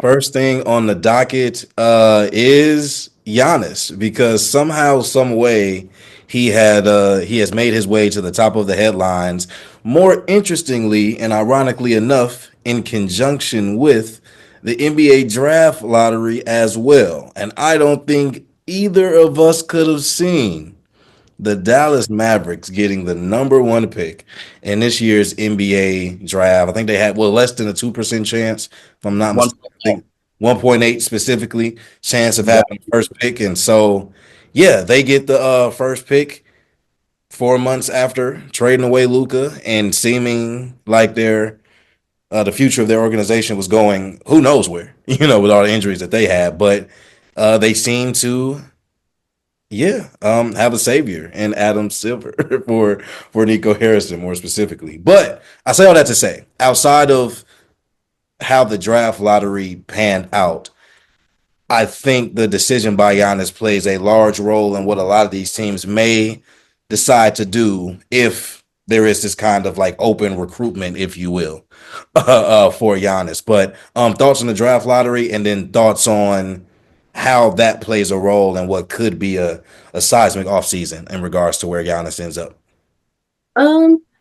First thing on the docket is Giannis because somehow, some way, he has made his way to the top of the headlines. More interestingly and ironically enough, in conjunction with the NBA draft lottery as well. And I don't think either of us could have seen the Dallas Mavericks getting the number one pick in this year's NBA draft. I think they had less than a 2% chance, if I'm not One. mistaken. I think 1.8 specifically chance of Yeah. having the first pick. And so yeah, they get the first pick 4 months after trading away Luca and seeming like the future of their organization was going who knows where, with all the injuries that they had. But they seem to have a savior in Adam Silver for Nico Harrison more specifically. But I say all that to say, outside of how the draft lottery panned out, I think the decision by Giannis plays a large role in what a lot of these teams may decide to do if there is this kind of like open recruitment, if you will, for Giannis. But thoughts on the draft lottery, and then thoughts on how that plays a role in what could be a seismic offseason in regards to where Giannis ends up.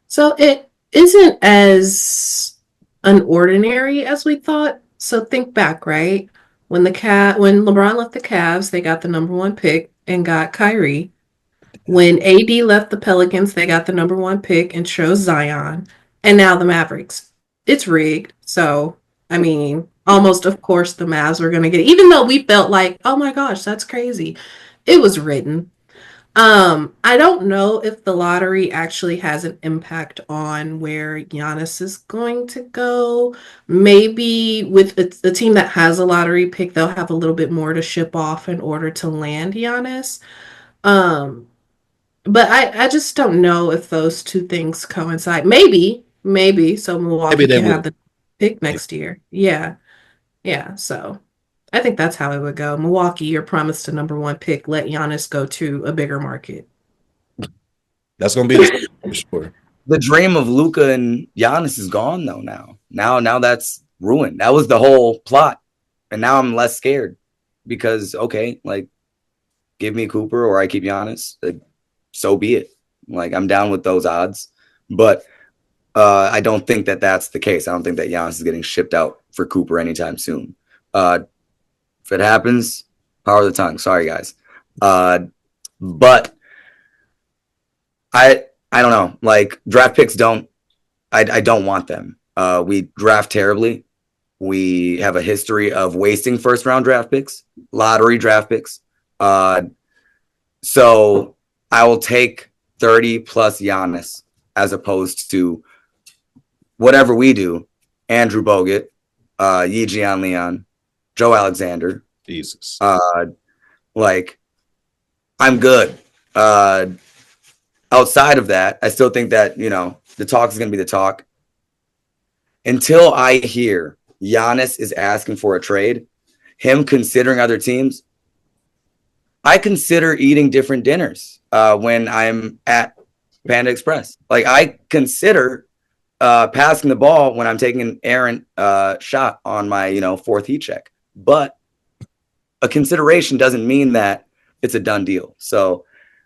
So it isn't as unordinary as we thought. So think back, right? When LeBron left the Cavs, they got the number one pick and got Kyrie. When AD left the Pelicans, they got the number one pick and chose Zion. And now the Mavericks. It's rigged. So, I mean, almost of course the Mavs were going to get it. Even though we felt like, oh my gosh, that's crazy. It was written. I don't know if the lottery actually has an impact on where Giannis is going to go. Maybe with a team that has a lottery pick, they'll have a little bit more to ship off in order to land Giannis. Um, but I just don't know if those two things coincide. Maybe so Maybe Milwaukee they can have will. the pick next year. Yeah, yeah. So I think that's how it would go. Milwaukee, you're promised a number one pick. Let Giannis go to a bigger market. That's going to be the story for sure. The dream of Luca and Giannis is gone though now. Now that's ruined. That was the whole plot. And now I'm less scared because okay, like give me Cooper or I keep Giannis. So be it. Like I'm down with those odds. But I don't think that that's the case. I don't think that Giannis is getting shipped out for Cooper anytime soon. If it happens, power of the tongue. Sorry, guys. But I don't know. Like draft picks don't. I don't want them. We draft terribly. We have a history of wasting first round draft picks, lottery draft picks. So I will take 30 plus Giannis as opposed to whatever we do. Andrew Bogut, Yi Jian Leon, Joe Alexander. Jesus. Like I'm good. Outside of that, I still think that, the talk is going to be the talk. Until I hear Giannis is asking for a trade, him considering other teams, I consider eating different dinners when I'm at Panda Express. Like I consider passing the ball when I'm taking an errant shot on my, fourth heat check. But a consideration doesn't mean that it's a done deal. So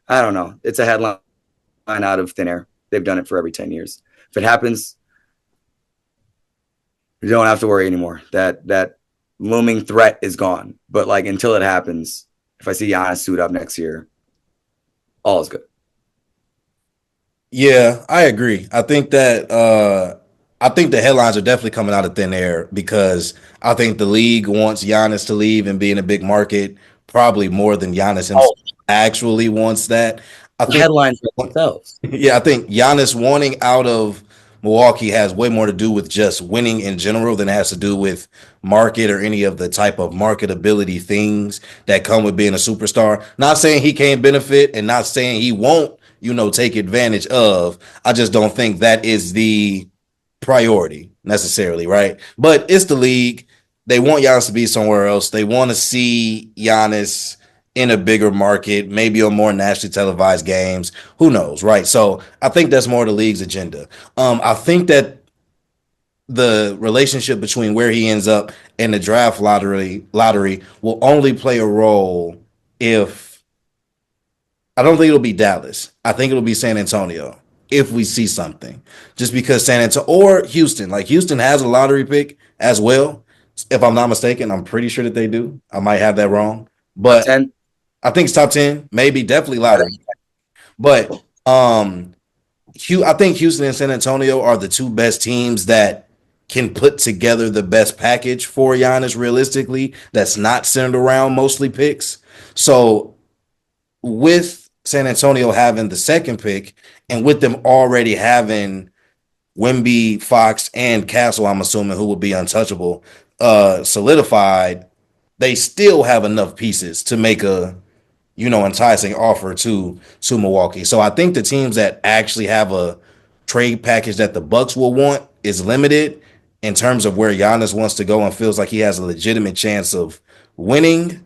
I don't know. It's a headline out of thin air. They've done it for every 10 years. If it happens, you don't have to worry anymore. That looming threat is gone. But like until it happens, if I see Giannis suit up next year, all is good. Yeah, I agree. I think the headlines are definitely coming out of thin air because I think the league wants Giannis to leave and be in a big market probably more than Giannis himself Oh, actually wants that. I the think headlines themselves. yeah, I think Giannis wanting out of Milwaukee has way more to do with just winning in general than it has to do with market or any of the type of marketability things that come with being a superstar. Not saying he can't benefit and not saying he won't, take advantage of. I just don't think that is the priority necessarily, right? But it's the league. They want Giannis to be somewhere else. They want to see Giannis in a bigger market, maybe on more nationally televised games. Who knows, right? So I think that's more the league's agenda. I think that the relationship between where he ends up and the draft lottery will only play a role if I don't think it'll be Dallas. I think it'll be San Antonio if we see something. Just because San Antonio or Houston, like Houston has a lottery pick as well. If I'm not mistaken, I'm pretty sure that they do. I might have that wrong, but 10. I think it's top 10, maybe definitely lottery. But I think Houston and San Antonio are the two best teams that can put together the best package for Giannis realistically. That's not centered around mostly picks. So with San Antonio having the second pick and with them already having Wemby, Fox, and Castle, I'm assuming, who will be untouchable, solidified, they still have enough pieces to make a enticing offer to Milwaukee. So I think the teams that actually have a trade package that the Bucks will want is limited in terms of where Giannis wants to go and feels like he has a legitimate chance of winning.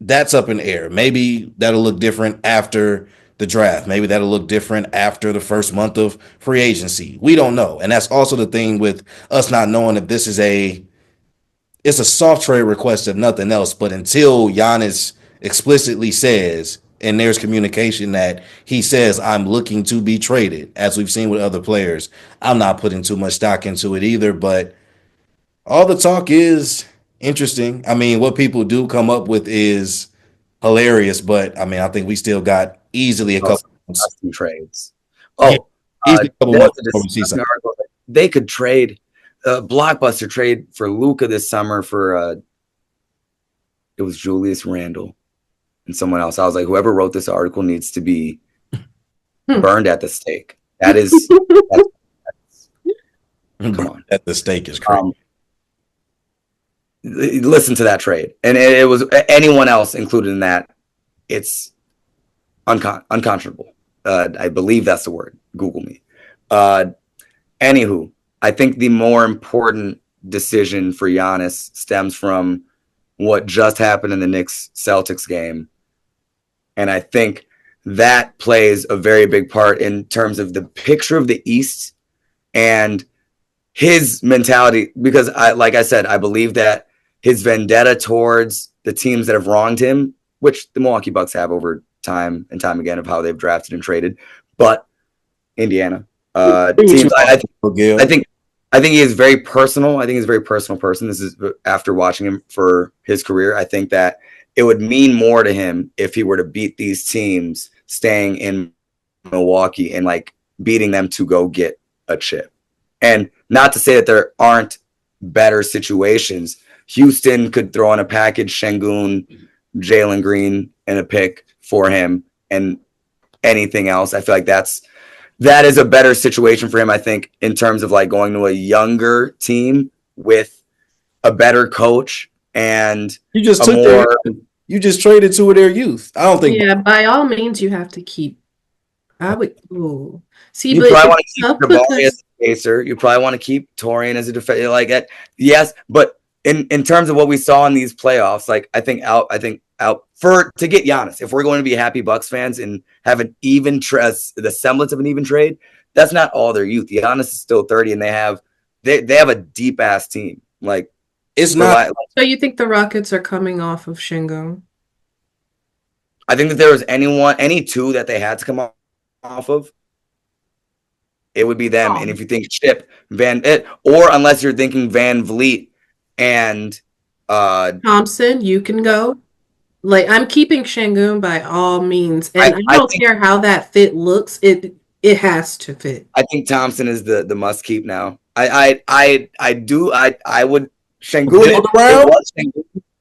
That's up in the air. Maybe that'll look different after the draft. Maybe that'll look different after the first month of free agency. We don't know. And that's also the thing with us not knowing if this is it's a soft trade request if nothing else. But until Giannis explicitly says, and there's communication that he says, I'm looking to be traded, as we've seen with other players, I'm not putting too much stock into it either. But all the talk is interesting. I mean, what people do come up with is hilarious, but I mean, I think we still got easily a couple months. Trades. Yeah, easily a couple months before we see something. They could trade a blockbuster trade for Luka this summer for it was Julius Randle and someone else. I was like, whoever wrote this article needs to be burned at the stake. That is come on. At the stake is crazy. Listen to that trade. And it was anyone else included in that. It's unconscionable. I believe that's the word. Google me. Anywho, I think the more important decision for Giannis stems from what just happened in the Knicks-Celtics game. And I think that plays a very big part in terms of the picture of the East and his mentality. Because, like I said, I believe that his vendetta towards the teams that have wronged him, which the Milwaukee Bucks have over time and time again of how they've drafted and traded, but Indiana teams, I think he is very personal. I think he's a very personal person. This is after watching him for his career. I think that it would mean more to him if he were to beat these teams staying in Milwaukee and like beating them to go get a chip. And not to say that there aren't better situations. Houston could throw in a package, Şengün, Jalen Green, and a pick for him, and anything else. I feel like that is a better situation for him, I think, in terms of like going to a younger team with a better coach and you just traded two of their youth. I don't think. Yeah, by all means, you have to keep. I would. Ooh. See, you probably want to keep Jabari as a pacer. You probably want to keep Torian as a defender. Like that. Yes, but in terms of what we saw in these playoffs, like I think out to get Giannis, if we're going to be happy Bucks fans and have an even the semblance of an even trade, that's not all their youth. Giannis is still 30, and they have a deep ass team. Like it's not. So you think the Rockets are coming off of Şengün? I think that there was any two that they had to come off of, it would be them. Oh. And if you think Chip, or unless you're thinking Van Vliet and Thompson, you can go. Like, I'm keeping Şengün by all means, and I don't care how that fit looks. It has to fit. I think Thompson is the must keep now. I would Şengün.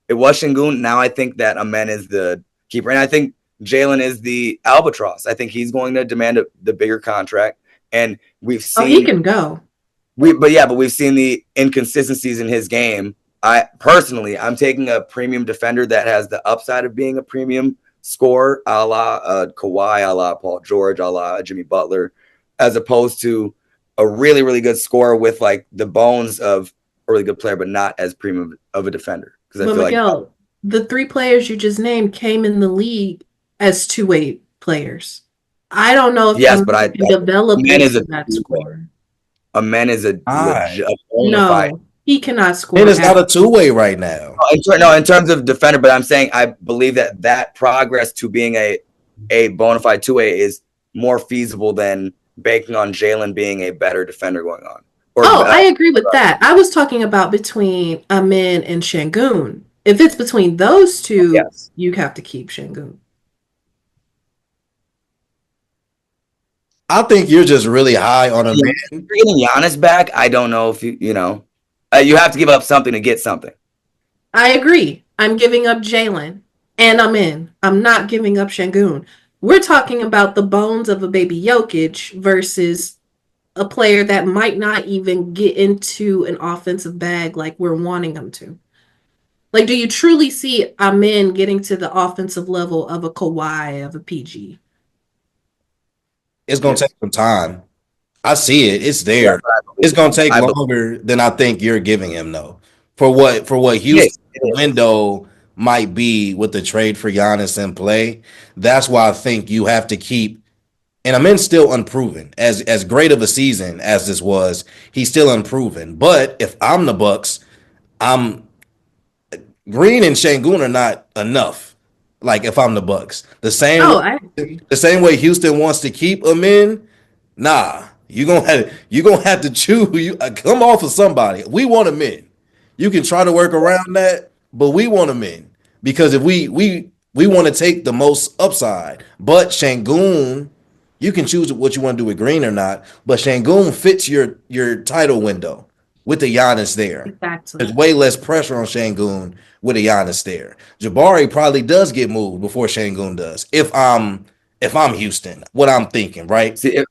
It was Şengün. Now I think that Amen is the keeper, and I think Jalen is the albatross. I think he's going to demand the bigger contract, and we've seen he can go. But we've seen the inconsistencies in his game. I'm taking a premium defender that has the upside of being a premium scorer, a la Kawhi, a la Paul George, a la Jimmy Butler, as opposed to a really, really good scorer with like the bones of a really good player, but not as premium of a defender. Because I feel Miguel, the three players you just named came in the league as two-way players. I don't know if but I develop into that score. Amen is a legit bona fide. No, he cannot score. And it's not a two-way right now. In terms of defender, but I'm saying I believe that progress to being a bona fide two-way is more feasible than banking on Jalen being a better defender going on. I agree with that. I was talking about between Amin and Şengün. If it's between those two, yes, you have to keep Şengün. I think you're just really high on him. If you're getting Giannis back, I don't know if you have to give up something to get something. I agree. I'm giving up Jalen and Amin. I'm not giving up Şengün. We're talking about the bones of a baby Jokic versus a player that might not even get into an offensive bag like we're wanting him to. Like, do you truly see Amin getting to the offensive level of a Kawhi, of a PG? It's going to take some time. I see it. It's there. It's going to take longer than I think you're giving him, though. For what Houston's window might be with the trade for Giannis in play, that's why I think you have to keep. And Amin's still unproven. As great of a season as this was, he's still unproven. But if I'm the Bucks, Green and Şengün are not enough. Like if I'm the Bucks, the same way Houston wants to keep Amin. Nah, you gonna have to choose. You come off of somebody. We want him in. You can try to work around that, but we want him in because if we want to take the most upside. But Şengün, you can choose what you want to do with Green or not. But Şengün fits your title window with the Giannis there. Exactly. There's way less pressure on Şengün with a Giannis there. Jabari probably does get moved before Şengün does. If I'm Houston, what I'm thinking, right? See, if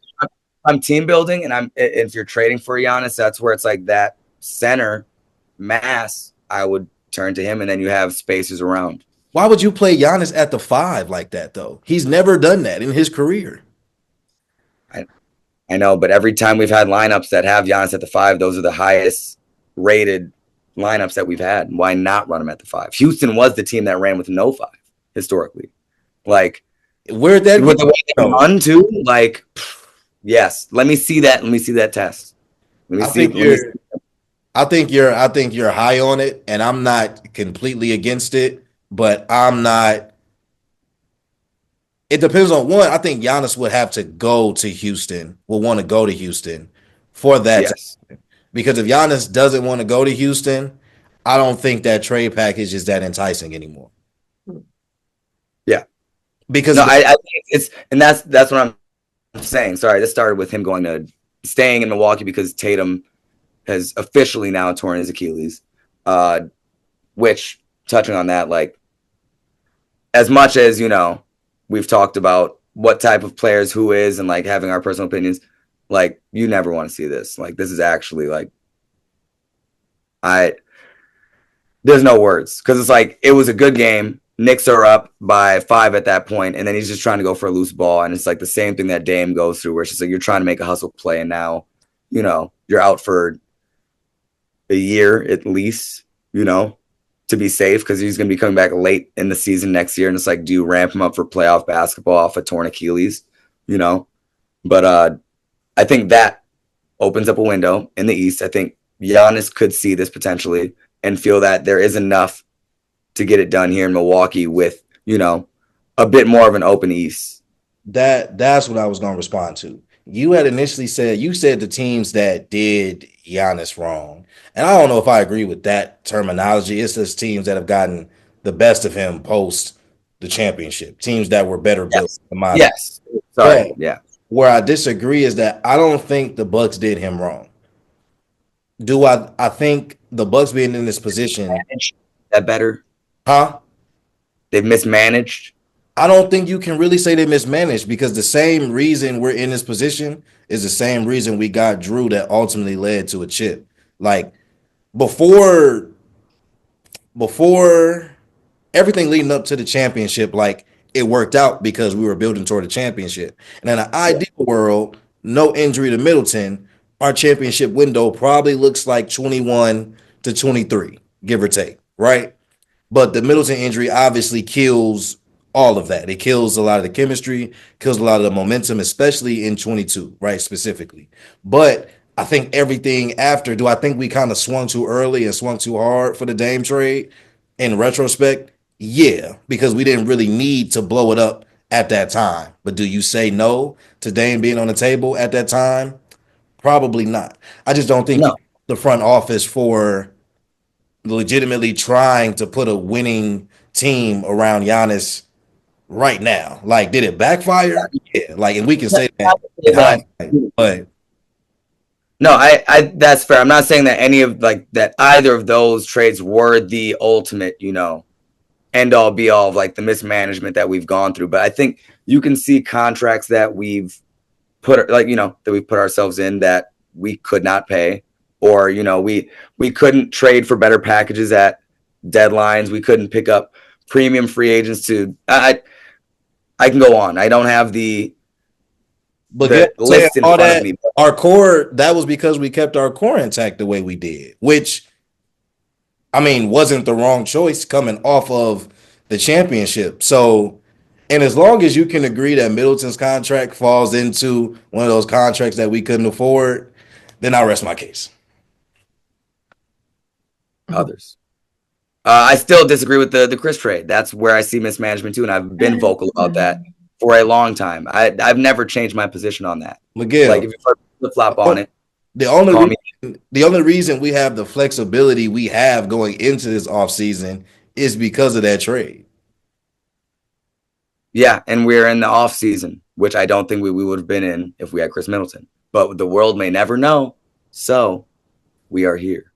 I'm team building and if you're trading for Giannis, that's where it's like that center mass. I would turn to him, and then you have spaces around. Why would you play Giannis at the 5 like that though? He's never done that in his career. I know, but every time we've had lineups that have Giannis at the 5, those are the highest rated lineups that we've had. Why not run him at the 5? Houston was the team that ran with no 5 historically. Like, where'd that with the way they run too? Like, yes. Let me see that. Let me see that test. I think you're high on it, and I'm not completely against it, but I'm not. It depends on one. I think Giannis would have to go to Houston, will want to go to Houston for that. Yes. Because if Giannis doesn't want to go to Houston, I don't think that trade package is that enticing anymore. Yeah. Because I think it's, and that's what I'm saying. Sorry, this started with him staying in Milwaukee because Tatum has officially now torn his Achilles. Which, touching on that, like, as much as, we've talked about what type of players who is and like having our personal opinions, like you never want to see this. Like this is actually like there's no words because it's like it was a good game. Knicks are up by 5 at that point, and then he's just trying to go for a loose ball, and it's like the same thing that Dame goes through, where it's just like you're trying to make a hustle play, and now you're out for a year at least, to be safe because he's going to be coming back late in the season next year. And it's like, do you ramp him up for playoff basketball off a torn Achilles? But I think that opens up a window in the East. I think Giannis could see this potentially and feel that there is enough to get it done here in Milwaukee with, a bit more of an open East. That's what I was going to respond to. You had initially said the teams that did Giannis wrong. And I don't know if I agree with that terminology. It's just teams that have gotten the best of him post the championship. Teams that were better built. Yes. Sorry. But yeah. Where I disagree is that I don't think the Bucks did him wrong. Do I think the Bucks being in this position that better? Huh? They've mismanaged. I don't think you can really say they mismanaged because the same reason we're in this position is the same reason we got Drew that ultimately led to a chip. Like before everything leading up to the championship, like it worked out because we were building toward the championship. And in an ideal world, no injury to Middleton, our championship window probably looks like 21 to 23, give or take, right? But the Middleton injury obviously kills all of that. It kills a lot of the chemistry, kills a lot of the momentum, especially in 22, right? Specifically. But I think everything after, do I think we kind of swung too early and swung too hard for the Dame trade? In retrospect, yeah, because we didn't really need to blow it up at that time. But do you say no to Dame being on the table at that time? Probably not. I just don't think No, the front office for legitimately trying to put a winning team around Giannis right now. Like, did it backfire? Yeah. Like, and we can say that in that. hindsight, but No, that's fair. I'm not saying that any of like that either of those trades were the ultimate, end all be all of like the mismanagement that we've gone through. But I think you can see contracts that we've put that we put ourselves in that we could not pay, or we couldn't trade for better packages at deadlines. We couldn't pick up premium free agents to I can go on. I don't have the saying list in all front of that, me. our core, that was because we kept our core intact the way we did, which I mean wasn't the wrong choice coming off of the championship. So, and as long as you can agree that Middleton's contract falls into one of those contracts that we couldn't afford, then I'll rest my case. Others. I still disagree with the Chris trade. That's where I see mismanagement too, and I've been vocal about that for a long time. I've never changed my position on that. Like Miguel, if you flip flop on it, the only call me. the only reason we have the flexibility we have going into this offseason is because of that trade. Yeah, and we're in the off season, which I don't think we would have been in if we had Chris Middleton. But the world may never know, so we are here.